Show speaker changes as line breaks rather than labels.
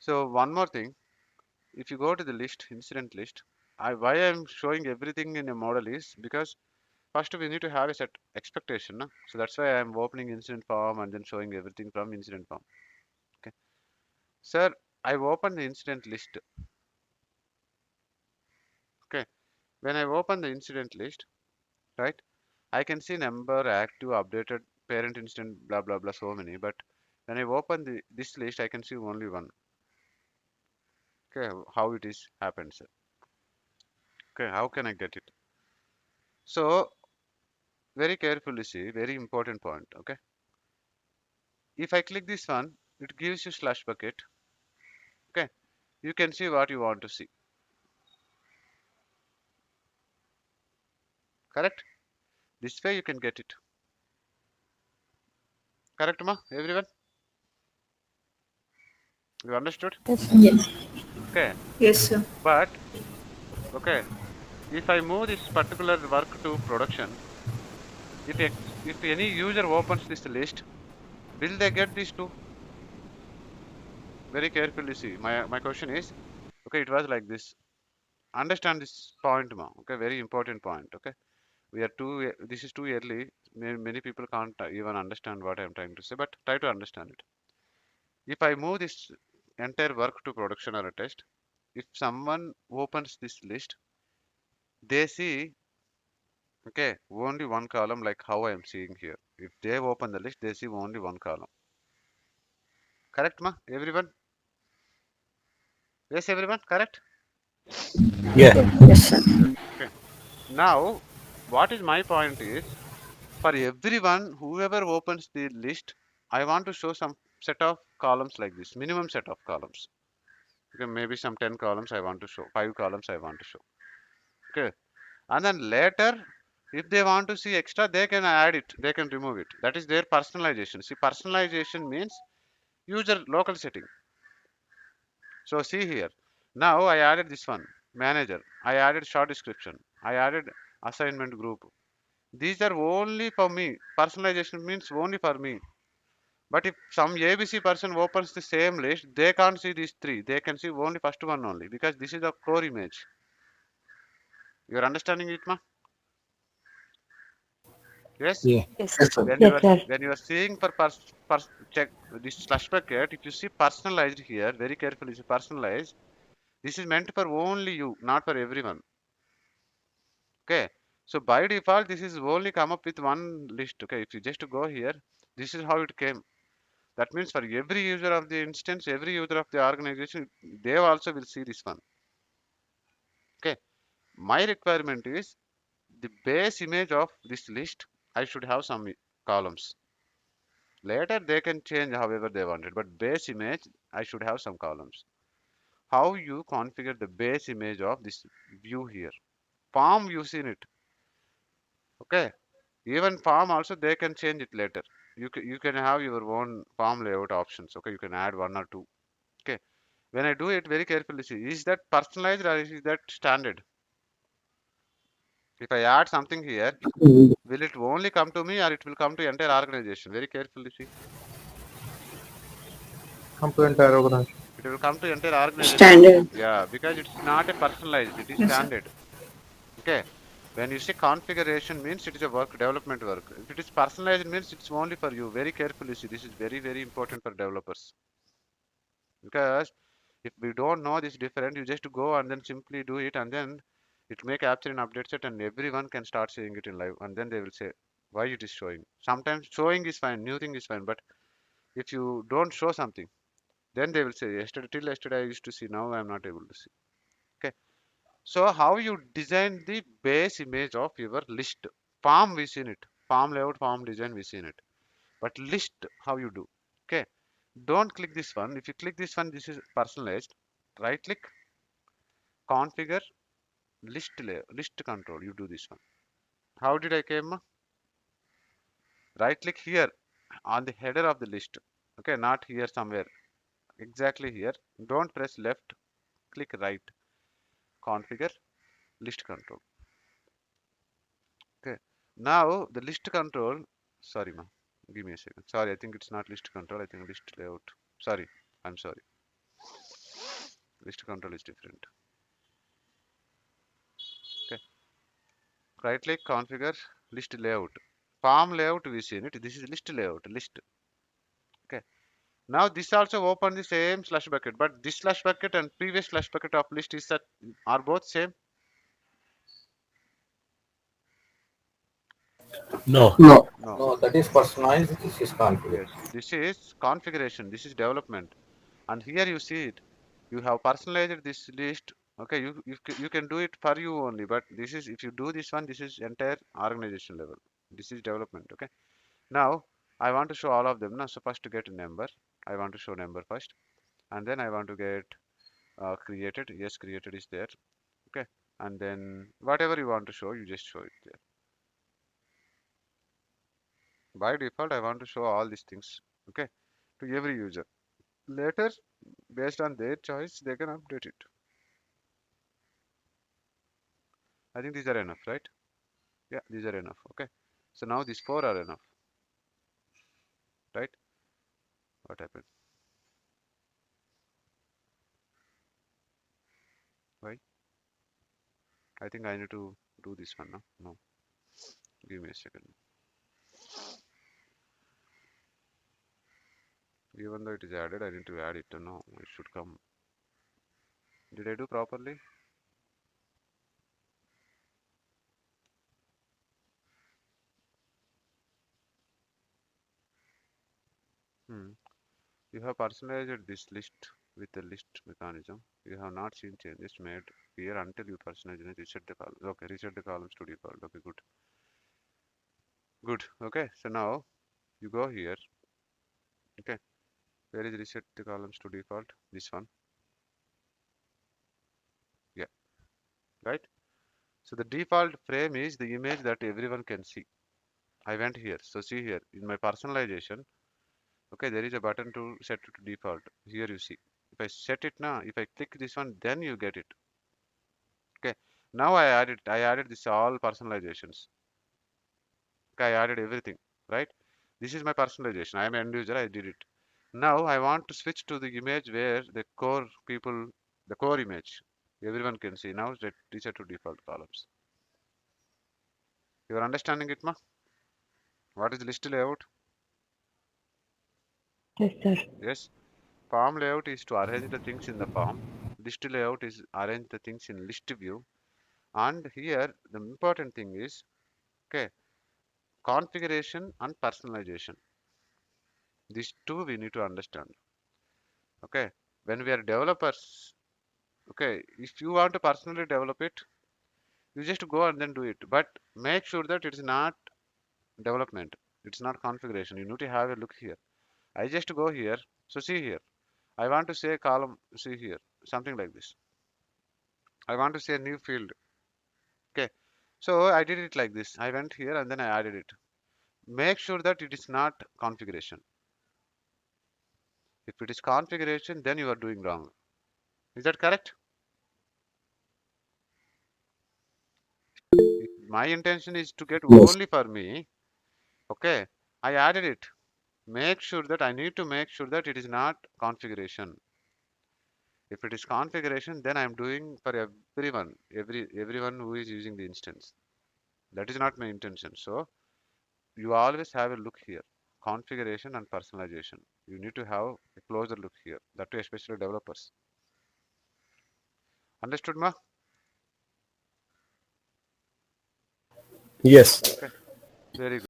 So one more thing, if you go to the list, incident list, why I'm showing everything in a model is because first we need to have a set expectation. No? So that's why I'm opening incident form and then showing everything from incident form. Okay. Sir, I've opened the incident list. Okay. When I open the incident list, right, I can see number, active, updated, parent incident, blah, blah, blah, so many. But when I open this list, I can see only one. Okay. How it is happened, sir. Okay. How can I get it? So very carefully see, very important point. Okay. If I click this one, it gives you slash bucket. Okay. You can see what you want to see. Correct? This way you can get it. Correct, ma? Everyone? You understood?
Yes.
Okay.
Yes, sir.
But, okay. If I move this particular work to production, if any user opens this list, will they get these two? Very carefully see. My question is, okay, it was like this. Understand this point, ma. Okay, very important point. Okay. We are too, this is too early. Many people can't even understand what I'm trying to say, but try to understand it. If I move this entire work to production or a test, if someone opens this list, they see, okay, only one column like how I am seeing here. If they open the list, they see only one column. Correct, ma? Everyone? Yes, everyone? Correct?
Yes.
Yeah.
Yes, sir.
Okay. Now, what is my point is, for everyone, whoever opens the list, I want to show some set of columns like this, minimum set of columns. Okay, maybe some 10 columns I want to show, 5 columns I want to show. Okay. And then later, if they want to see extra, they can add it, they can remove it. That is their personalization. See, personalization means user local setting. So see here. Now I added this one, manager. I added short description. I added assignment group. These are only for me. Personalization means only for me. But if some ABC person opens the same list, they can't see these three. They can see only first one only because this is the core image. You are understanding it, ma? Yes.
Yeah.
Yes,
Yes, sir.
When you
yes,
are
sir.
when you are seeing for check this slash bucket, if you see personalized here, very carefully see personalized. This is meant for only you, not for everyone. Okay. So by default, this is only come up with one list. Okay. If you just go here, this is how it came. That means for every user of the instance, every user of the organization, they also will see this one. Okay. My requirement is the base image of this list. I should have some columns. Later they can change however they want it, but base image I should have some columns. How you configure the base image of this view here? Form you've seen it. Okay. Even form also they can change it later. You can have your own form layout options. Okay, you can add one or two. Okay. When I do it very carefully, see, is that personalized or is that standard? If I add something here, will it only come to me or it will come to entire organization? Very carefully see.
Component diagram.
It will come to entire organization.
Standard.
Yeah, because it's not a personalized, it is
Yes, sir.
standard. Okay. When you say configuration means it is a work, development work. If it is personalized means it's only for you. Very carefully see. This is very, very important for developers. Because if we don't know this different, you just go and then simply do it and then it may capture and updates it and everyone can start seeing it in live and then they will say why it is showing. Sometimes showing is fine, new thing is fine, but if you don't show something, then they will say yesterday till yesterday I used to see, now I am not able to see. Okay. So how you design the base image of your list? Form we seen it. Form layout, form design we seen it. But list how you do. Okay. Don't click this one. If you click this one, this is personalized. Right click, configure, list layer, list control. You do this one. How did I came? Right click here on the header of the list. Okay, not here somewhere. Exactly here. Don't press left. Click right. Configure list control. Okay. Now the list control. Sorry, ma. Give me a second. Sorry, I think it's not list control. I think list layout. Sorry, I'm sorry. List control is different. Okay. Right click, configure list layout. Form layout we seen it. This is list layout, list. Okay. Now this also open the same slash bucket, but this slash bucket and previous slash bucket of list is that are both same.
No.
No,
No.
no, that is personalized. This is configured.
Yes. This is configuration. This is development. And here you see it. You have personalized this list. Okay. You can do it for you only, but this is if you do this one, this is entire organization level. This is development. Okay. Now I want to show all of them. Now, so first to get a number, I want to show number first, and then I want to get created. Yes, created is there. Okay, and then whatever you want to show, you just show it there. By default, I want to show all these things. Okay, to every user. Later, based on their choice, they can update it. I think these are enough, right? Yeah, these are enough. Okay, so now these four are enough, right? What happened? Why? I think I need to do this one now. No, give me a second. Even though it is added, I need to add it. No, it should come. Did I do properly? Hmm. You have personalized this list with the list mechanism. You have not seen changes made here until you personalize and reset the column. Okay, reset the columns to default. Okay, good. Good. Okay, so now you go here. Okay, where is reset the columns to default? This one. Yeah, right. So the default frame is the image that everyone can see. I went here. So see here in my personalization. Okay, there is a button to set it to default. Here you see. If I set it now, if I click this one, then you get it. Okay, now I added this all personalizations. Okay, I added everything, right? This is my personalization. I am an end user, I did it. Now I want to switch to the image where the core people, the core image, everyone can see. Now set reset to default columns. You are understanding it, ma? What is list layout?
Yes, sir.
Yes. Form layout is to arrange the things in the form. List layout is arrange the things in list view. And here the important thing is, okay, configuration and personalization. These two we need to understand. Okay, when we are developers, okay, if you want to personally develop it, you just go and then do it, but make sure that it is not development, it's not configuration. You need to have a look here. I just go here. So see here, I want to say column. See here, something like this. I want to say new field. Okay, so I did it like this. I went here and then I added it. Make sure that it is not configuration. If it is configuration, then you are doing wrong. Is that correct? If my intention is to get
Yes.
only for me, okay, I added it. Make sure that I need to make sure that it is not configuration. If it is configuration, then I am doing for everyone, everyone who is using the instance. That is not my intention. So you always have a look here. Configuration and personalization. You need to have a closer look here. That too, especially developers. Understood, ma?
Yes.
Okay. Very good.